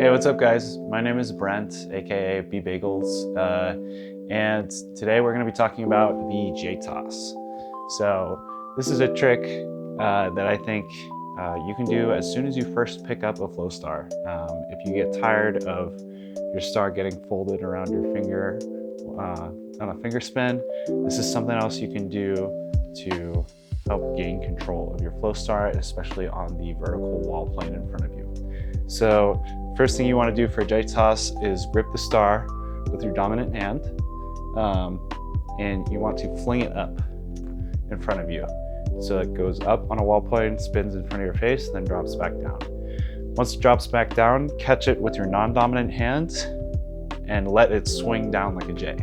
Hey, what's up guys? My name is Brent, aka B Bagels, and today we're going to be talking about the J-toss. So this is a trick that I think you can do as soon as you first pick up a Flowstar. If you get tired of your star getting folded around your finger on a finger spin, this is something else you can do to help gain control of your Flowstar, especially on the vertical wall plane in front of you. So first thing you want to do for a J-toss is grip the star with your dominant hand, and you want to fling it up in front of you. So it goes up on a wall plane, spins in front of your face, then drops back down. Once it drops back down, catch it with your non-dominant hand and let it swing down like a J.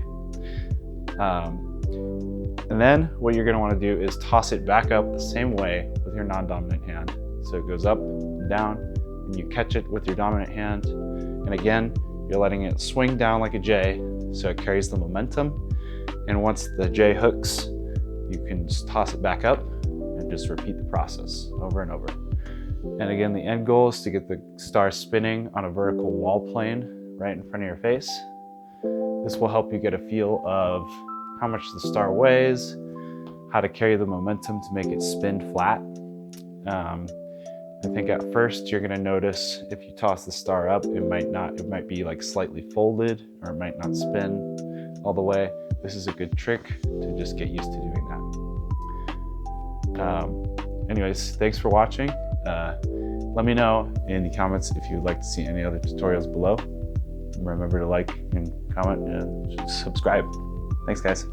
And then what you're going to want to do is toss it back up the same way with your non-dominant hand. So it goes up and down, and you catch it with your dominant hand. And again, you're letting it swing down like a J, so it carries the momentum. And once the J hooks, you can just toss it back up and just repeat the process over and over. And again, the end goal is to get the star spinning on a vertical wall plane right in front of your face. This will help you get a feel of how much the star weighs, how to carry the momentum to make it spin flat. I think at first you're gonna notice if you toss the star up, it might be like slightly folded, or it might not spin all the way. This is a good trick to just get used to doing that. Anyways, thanks for watching. Let me know in the comments if you'd like to see any other tutorials below. Remember to like and comment and subscribe. Thanks guys.